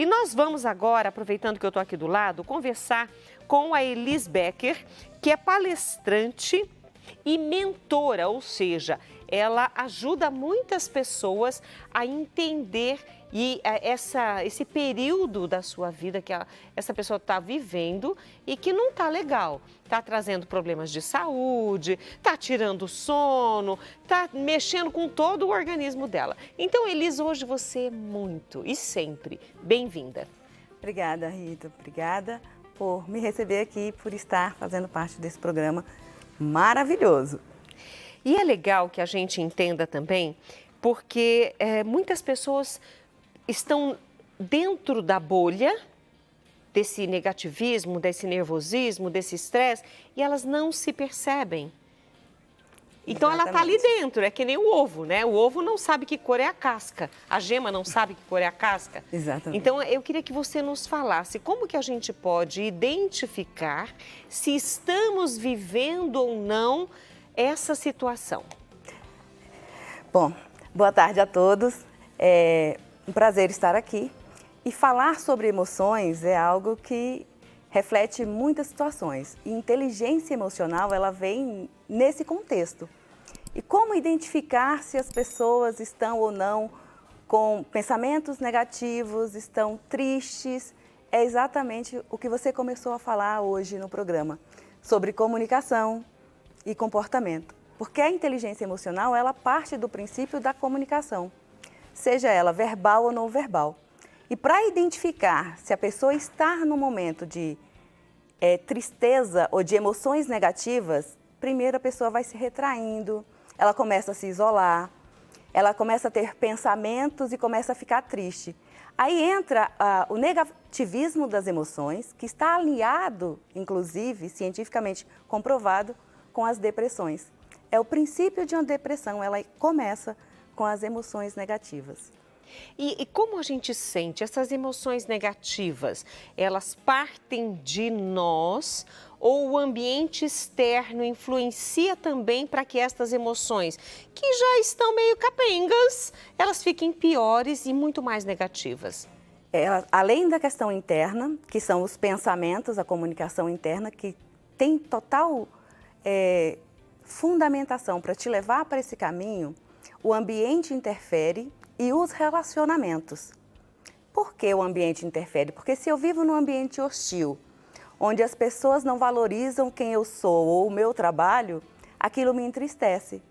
E nós vamos agora, aproveitando que eu estou aqui do lado, conversar com a Elis Becker, que é palestrante e mentora, ou seja, ela ajuda muitas pessoas a entender esse período da sua vida que essa pessoa está vivendo e que não está legal. Está trazendo problemas de saúde, está tirando o sono, está mexendo com todo o organismo dela. Então, Elis, hoje você é muito e sempre bem-vinda. Obrigada, Rita. Obrigada por me receber aqui, por estar fazendo parte desse programa maravilhoso. E é legal que a gente entenda também, porque muitas pessoas estão dentro da bolha desse negativismo, desse nervosismo, desse estresse, e elas não se percebem. Então, ela está ali dentro, é que nem o ovo, né? O ovo não sabe que cor é a casca, a gema não sabe que cor é a casca. Exatamente. Então, eu queria que você nos falasse como que a gente pode identificar se estamos vivendo ou não essa situação. Bom, boa tarde a todos. É um prazer estar aqui. E falar sobre emoções é algo que reflete muitas situações. E inteligência emocional, ela vem nesse contexto. E como identificar se as pessoas estão ou não com pensamentos negativos, estão tristes, é exatamente o que você começou a falar hoje no programa, sobre comunicação e comportamento. Porque a inteligência emocional, ela parte do princípio da comunicação, seja ela verbal ou não verbal. E para identificar se a pessoa está no momento de tristeza ou de emoções negativas, primeiro a pessoa vai se retraindo, ela começa a se isolar, ela começa a ter pensamentos e começa a ficar triste. Aí entra o negativismo das emoções, que está alinhado, inclusive, cientificamente comprovado, com as depressões. É o princípio de uma depressão, ela começa com as emoções negativas. E como a gente sente essas emoções negativas? Elas partem de nós ou o ambiente externo influencia também para que estas emoções, que já estão meio capengas, elas fiquem piores e muito mais negativas? Além da questão interna, que são os pensamentos, a comunicação interna, que tem total fundamentação para te levar para esse caminho, o ambiente interfere e os relacionamentos. Por que o ambiente interfere? Porque se eu vivo num ambiente hostil, onde as pessoas não valorizam quem eu sou ou o meu trabalho, aquilo me entristece.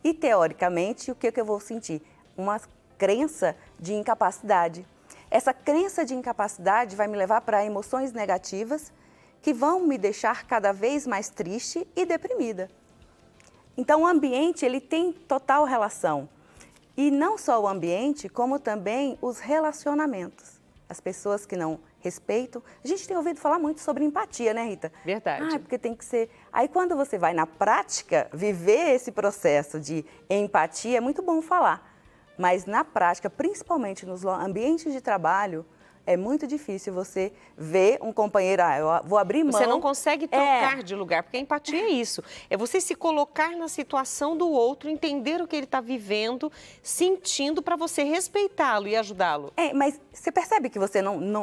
E, teoricamente, o que eu vou sentir? Uma crença de incapacidade. Essa crença de incapacidade vai me levar para emoções negativas que vão me deixar cada vez mais triste e deprimida. Então, o ambiente, ele tem total relação. E não só o ambiente, como também os relacionamentos. As pessoas que não respeitam. A gente tem ouvido falar muito sobre empatia, né, Rita? Verdade. Porque tem que ser... Aí, quando você vai na prática viver esse processo de empatia, é muito bom falar. Mas na prática, principalmente nos ambientes de trabalho, é muito difícil você ver um companheiro, eu vou abrir mão. Você não consegue trocar de lugar, porque a empatia é isso. É você se colocar na situação do outro, entender o que ele está vivendo, sentindo para você respeitá-lo e ajudá-lo. Mas você percebe que você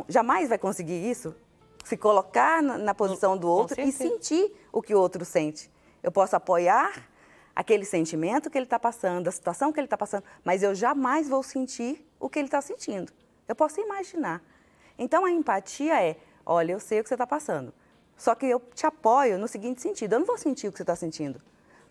jamais vai conseguir isso? Se colocar na posição do outro e sentir o que o outro sente. Eu posso apoiar aquele sentimento que ele está passando, a situação que ele está passando, mas eu jamais vou sentir o que ele está sentindo. Eu posso imaginar. Então, a empatia olha, eu sei o que você está passando, só que eu te apoio no seguinte sentido, eu não vou sentir o que você está sentindo,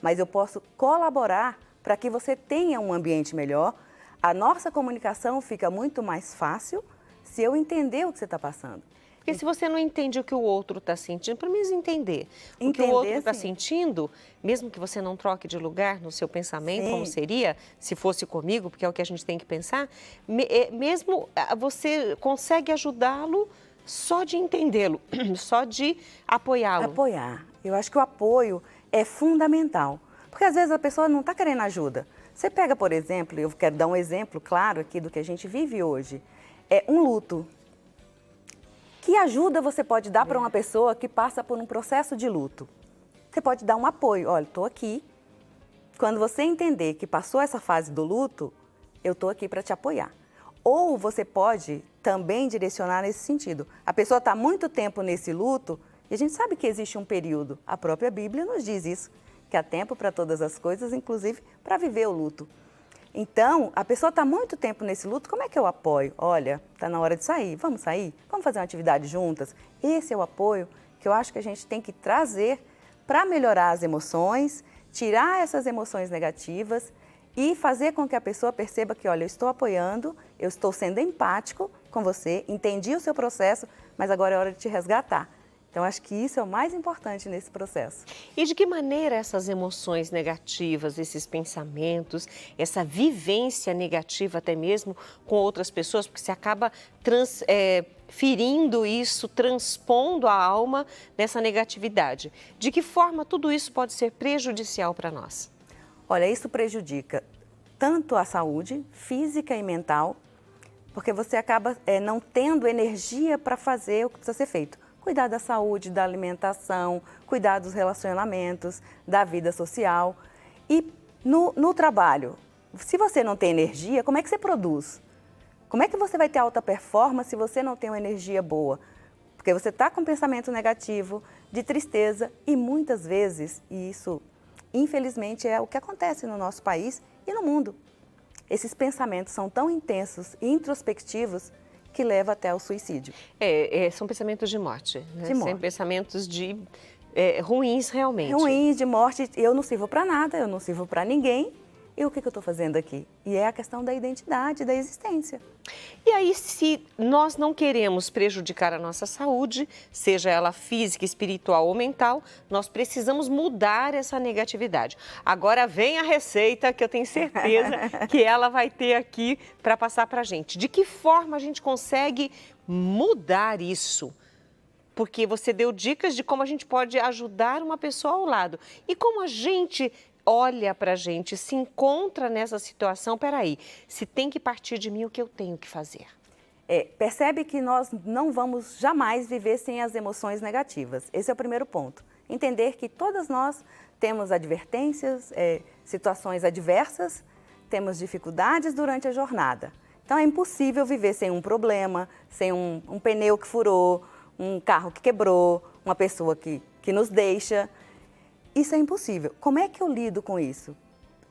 mas eu posso colaborar para que você tenha um ambiente melhor. A nossa comunicação fica muito mais fácil se eu entender o que você está passando. Porque se você não entende o que o outro está sentindo, pelo menos entender o que o outro está sentindo, mesmo que você não troque de lugar no seu pensamento, como seria se fosse comigo, porque é o que a gente tem que pensar, mesmo você consegue ajudá-lo só de entendê-lo, só de apoiá-lo. Apoiar. Eu acho que o apoio é fundamental, porque às vezes a pessoa não está querendo ajuda. Você pega, por exemplo, eu quero dar um exemplo claro aqui do que a gente vive hoje, um luto. Que ajuda você pode dar para uma pessoa que passa por um processo de luto? Você pode dar um apoio. Olha, estou aqui. Quando você entender que passou essa fase do luto, eu estou aqui para te apoiar. Ou você pode também direcionar nesse sentido. A pessoa está muito tempo nesse luto e a gente sabe que existe um período. A própria Bíblia nos diz isso, que há tempo para todas as coisas, inclusive para viver o luto. Então, a pessoa está muito tempo nesse luto, como é que eu apoio? Olha, está na hora de sair, vamos fazer uma atividade juntas? Esse é o apoio que eu acho que a gente tem que trazer para melhorar as emoções, tirar essas emoções negativas e fazer com que a pessoa perceba que, olha, eu estou apoiando, eu estou sendo empático com você, entendi o seu processo, mas agora é hora de te resgatar. Então, acho que isso é o mais importante nesse processo. E de que maneira essas emoções negativas, esses pensamentos, essa vivência negativa até mesmo com outras pessoas, porque você acaba ferindo isso, transpondo a alma nessa negatividade. De que forma tudo isso pode ser prejudicial para nós? Olha, isso prejudica tanto a saúde física e mental, porque você acaba não tendo energia para fazer o que precisa ser feito. Cuidar da saúde, da alimentação, cuidar dos relacionamentos, da vida social. E no trabalho, se você não tem energia, como é que você produz? Como é que você vai ter alta performance se você não tem uma energia boa? Porque você está com um pensamento negativo, de tristeza e muitas vezes, e isso infelizmente é o que acontece no nosso país e no mundo. Esses pensamentos são tão intensos e introspectivos que leva até o suicídio. São pensamentos de morte, né? De morte. São pensamentos ruins realmente. Ruins, de morte, eu não sirvo para nada, eu não sirvo para ninguém. E o que eu estou fazendo aqui? E é a questão da identidade, da existência. E aí, se nós não queremos prejudicar a nossa saúde, seja ela física, espiritual ou mental, nós precisamos mudar essa negatividade. Agora vem a receita que eu tenho certeza que ela vai ter aqui para passar para a gente. De que forma a gente consegue mudar isso? Porque você deu dicas de como a gente pode ajudar uma pessoa ao lado. E como a gente olha para a gente, se encontra nessa situação, peraí, se tem que partir de mim, o que eu tenho que fazer? Percebe que nós não vamos jamais viver sem as emoções negativas. Esse é o primeiro ponto. Entender que todas nós temos advertências, situações adversas, temos dificuldades durante a jornada. Então é impossível viver sem um problema, sem um pneu que furou, um carro que quebrou, uma pessoa que nos deixa. Isso é impossível. Como é que eu lido com isso?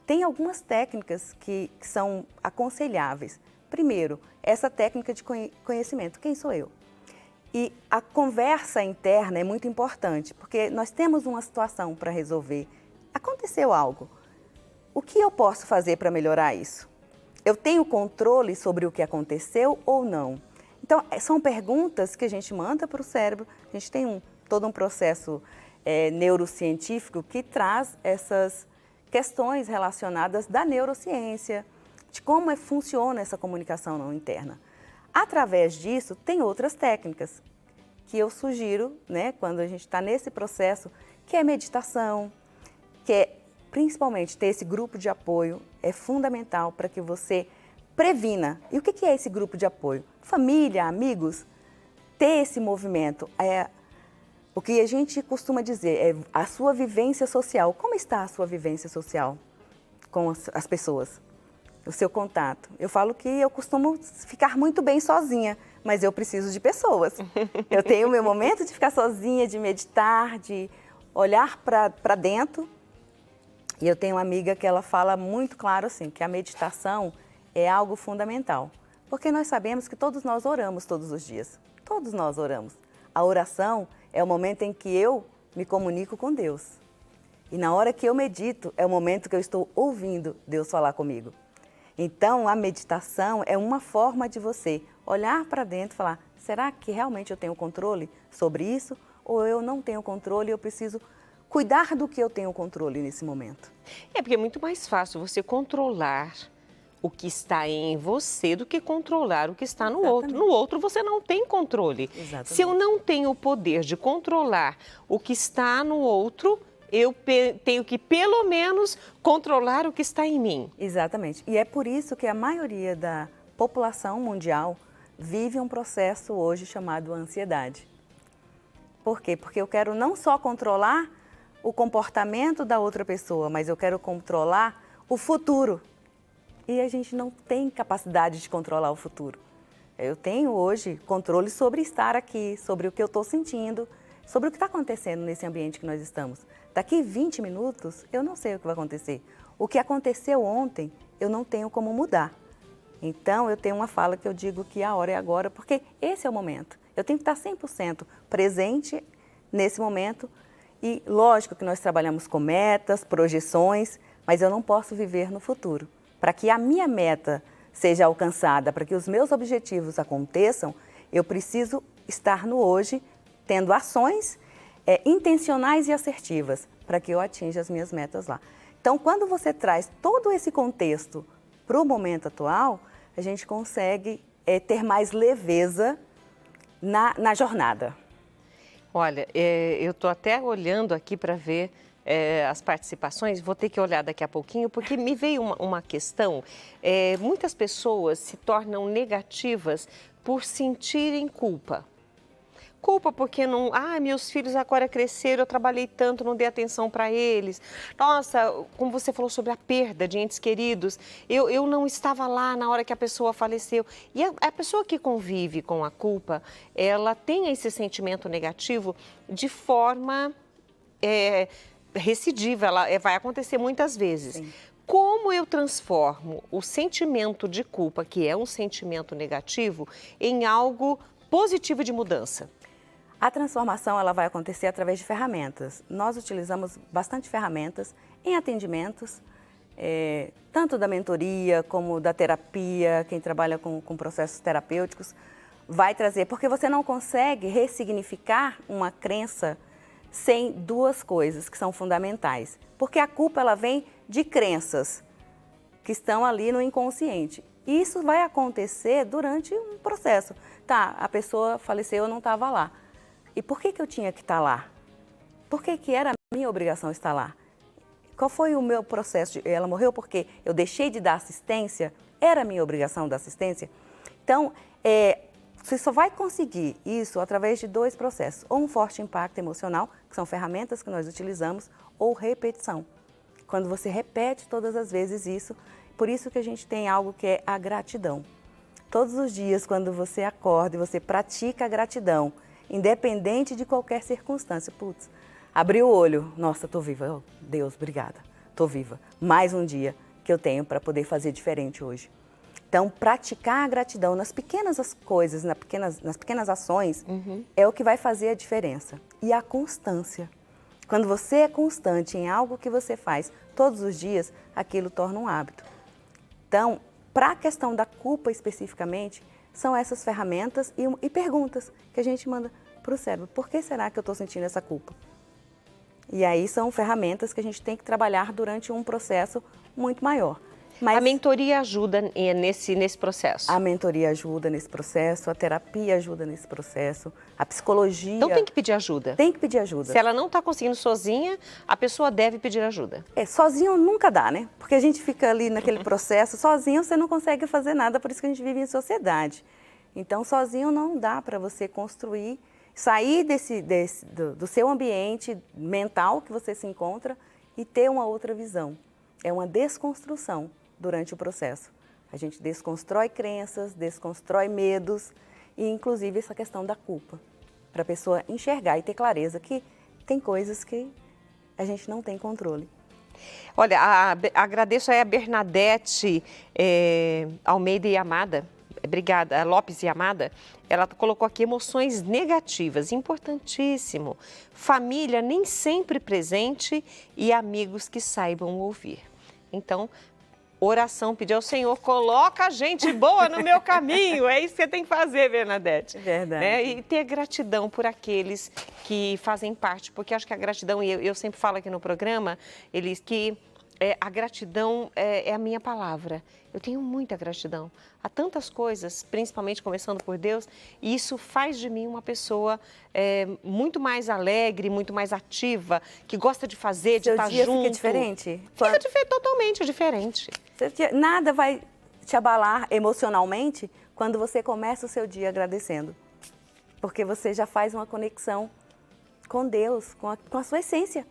Tem algumas técnicas que são aconselháveis. Primeiro, essa técnica de conhecimento. Quem sou eu? E a conversa interna é muito importante, porque nós temos uma situação para resolver. Aconteceu algo. O que eu posso fazer para melhorar isso? Eu tenho controle sobre o que aconteceu ou não? Então, são perguntas que a gente manda para o cérebro. A gente tem todo um processo neurocientífico que traz essas questões relacionadas da neurociência, de como funciona essa comunicação não interna. Através disso, tem outras técnicas que eu sugiro, né, quando a gente está nesse processo, que é meditação, que é principalmente ter esse grupo de apoio, é fundamental para que você previna. E o que é esse grupo de apoio? Família, amigos, ter esse movimento. O que a gente costuma dizer é a sua vivência social. Como está a sua vivência social com as pessoas? O seu contato. Eu falo que eu costumo ficar muito bem sozinha, mas eu preciso de pessoas. Eu tenho o meu momento de ficar sozinha, de meditar, de olhar para dentro. E eu tenho uma amiga que ela fala muito claro assim, que a meditação é algo fundamental. Porque nós sabemos que todos nós oramos todos os dias. Todos nós oramos. A oração é o momento em que eu me comunico com Deus. E na hora que eu medito, é o momento que eu estou ouvindo Deus falar comigo. Então, a meditação é uma forma de você olhar para dentro e falar, será que realmente eu tenho controle sobre isso? Ou eu não tenho controle e eu preciso cuidar do que eu tenho controle nesse momento? Porque é muito mais fácil você controlar o que está em você do que controlar o que está no outro. No outro você não tem controle. Exatamente. Se eu não tenho o poder de controlar o que está no outro, eu tenho que pelo menos controlar o que está em mim. Exatamente. E é por isso que a maioria da população mundial vive um processo hoje chamado ansiedade. Por quê? Porque eu quero não só controlar o comportamento da outra pessoa, mas eu quero controlar o futuro. E a gente não tem capacidade de controlar o futuro. Eu tenho hoje controle sobre estar aqui, sobre o que eu estou sentindo, sobre o que está acontecendo nesse ambiente que nós estamos. Daqui 20 minutos, eu não sei o que vai acontecer. O que aconteceu ontem, eu não tenho como mudar. Então, eu tenho uma fala que eu digo que a hora é agora, porque esse é o momento. Eu tenho que estar 100% presente nesse momento. E lógico que nós trabalhamos com metas, projeções, mas eu não posso viver no futuro. Para que a minha meta seja alcançada, para que os meus objetivos aconteçam, eu preciso estar no hoje, tendo ações intencionais e assertivas, para que eu atinja as minhas metas lá. Então, quando você traz todo esse contexto para o momento atual, a gente consegue ter mais leveza na jornada. Olha, eu estou até olhando aqui para ver as participações, vou ter que olhar daqui a pouquinho, porque me veio uma questão. Muitas pessoas se tornam negativas por sentirem culpa. Culpa porque não... meus filhos agora cresceram, eu trabalhei tanto, não dei atenção para eles. Nossa, como você falou sobre a perda de entes queridos, eu não estava lá na hora que a pessoa faleceu. E a pessoa que convive com a culpa, ela tem esse sentimento negativo de forma recidiva, vai acontecer muitas vezes. Sim. Como eu transformo o sentimento de culpa, que é um sentimento negativo, em algo positivo de mudança? A transformação ela vai acontecer através de ferramentas. Nós utilizamos bastante ferramentas em atendimentos, tanto da mentoria como da terapia, quem trabalha com processos terapêuticos, vai trazer, porque você não consegue ressignificar uma crença sem duas coisas que são fundamentais. Porque a culpa ela vem de crenças que estão ali no inconsciente. E isso vai acontecer durante um processo. Tá, a pessoa faleceu, eu não estava lá. E por que eu tinha que estar lá? Por que era a minha obrigação estar lá? Qual foi o meu processo? Ela morreu porque eu deixei de dar assistência? Era a minha obrigação dar assistência? Então, você só vai conseguir isso através de dois processos. Ou um forte impacto emocional, que são ferramentas que nós utilizamos, ou repetição. Quando você repete todas as vezes isso, por isso que a gente tem algo que é a gratidão. Todos os dias, quando você acorda e você pratica a gratidão, independente de qualquer circunstância. Putz, abri o olho, nossa, estou viva, oh, Deus, obrigada, estou viva. Mais um dia que eu tenho para poder fazer diferente hoje. Então, praticar a gratidão nas pequenas coisas, nas pequenas ações, é o que vai fazer a diferença. E a constância. Quando você é constante em algo que você faz todos os dias, aquilo torna um hábito. Então, para a questão da culpa especificamente, são essas ferramentas e perguntas que a gente manda para o cérebro. Por que será que eu estou sentindo essa culpa? E aí são ferramentas que a gente tem que trabalhar durante um processo muito maior. Mas a mentoria ajuda nesse processo? A mentoria ajuda nesse processo, a terapia ajuda nesse processo, a psicologia... Então tem que pedir ajuda? Tem que pedir ajuda. Se ela não está conseguindo sozinha, a pessoa deve pedir ajuda? Sozinho nunca dá, né? Porque a gente fica ali naquele processo, sozinho você não consegue fazer nada, por isso que a gente vive em sociedade. Então, sozinho não dá para você construir, sair do seu ambiente mental que você se encontra e ter uma outra visão. É uma desconstrução durante o processo. A gente desconstrói crenças, desconstrói medos e, inclusive, essa questão da culpa. Para a pessoa enxergar e ter clareza que tem coisas que a gente não tem controle. Olha, agradeço aí a Bernadette Almeida e Amada. Obrigada, Lopes e Amada. Ela colocou aqui emoções negativas, importantíssimo. Família nem sempre presente e amigos que saibam ouvir. Então, oração, pedir ao Senhor, coloca gente boa no meu caminho. É isso que você tem que fazer, Bernadette. Verdade. Né? E ter gratidão por aqueles que fazem parte, porque acho que a gratidão, e eu sempre falo aqui no programa, a gratidão é a minha palavra. Eu tenho muita gratidão a tantas coisas, principalmente começando por Deus, e isso faz de mim uma pessoa muito mais alegre, muito mais ativa, que gosta de fazer, de estar junto. Seu dia fica diferente? Fica totalmente diferente. Nada vai te abalar emocionalmente quando você começa o seu dia agradecendo, porque você já faz uma conexão com Deus, com a sua essência.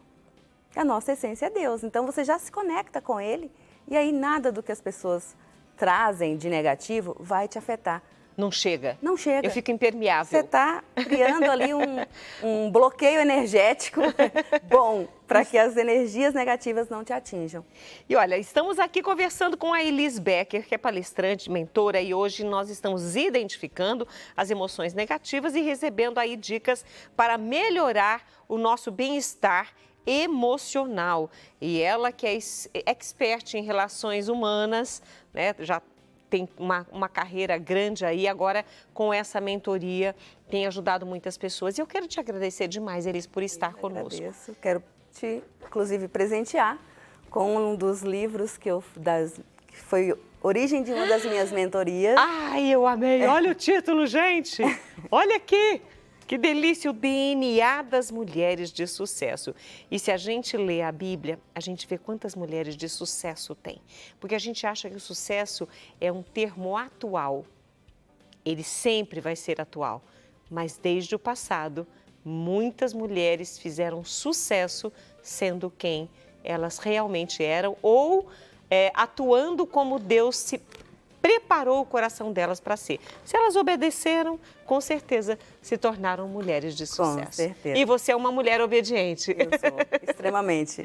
A nossa essência é Deus, então você já se conecta com Ele e aí nada do que as pessoas trazem de negativo vai te afetar, Não chega? Não chega. Eu fico impermeável. Você está criando ali um bloqueio energético bom para que as energias negativas não te atinjam. E olha, estamos aqui conversando com a Elis Becker, que é palestrante, mentora, e hoje nós estamos identificando as emoções negativas e recebendo aí dicas para melhorar o nosso bem-estar emocional. E ela que é expert em relações humanas, né, já tem uma carreira grande aí, agora com essa mentoria tem ajudado muitas pessoas. E eu quero te agradecer demais, Elis, por estar conosco. Agradeço. Quero te, inclusive, presentear com um dos livros que foi origem de uma das minhas mentorias. Ai, eu amei! Olha o título, gente! Olha aqui! Que delícia, o DNA das mulheres de sucesso. E se a gente lê a Bíblia, a gente vê quantas mulheres de sucesso tem. Porque a gente acha que o sucesso é um termo atual. Ele sempre vai ser atual. Mas desde o passado, muitas mulheres fizeram sucesso sendo quem elas realmente eram ou atuando como Deus se preparou o coração delas para ser. Se elas obedeceram, com certeza se tornaram mulheres de sucesso. Com certeza. E você é uma mulher obediente. Eu sou extremamente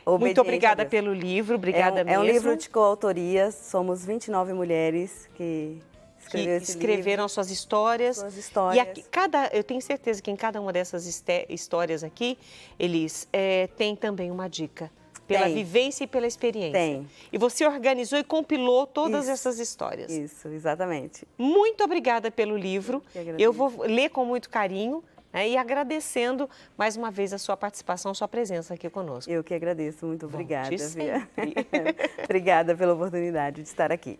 obediente. Muito obrigada pelo livro, obrigada mesmo. É um livro de coautoria, somos 29 mulheres que escreveram suas histórias. Suas histórias. E aqui, eu tenho certeza que em cada uma dessas histórias aqui, Elis, tem também uma dica. Pela vivência e pela experiência. Tem. E você organizou e compilou todas essas histórias. Isso, exatamente. Muito obrigada pelo livro. Eu vou ler com muito carinho, né, e agradecendo mais uma vez a sua participação, a sua presença aqui conosco. Eu que agradeço. Muito obrigada, Volte sempre. Obrigada pela oportunidade de estar aqui.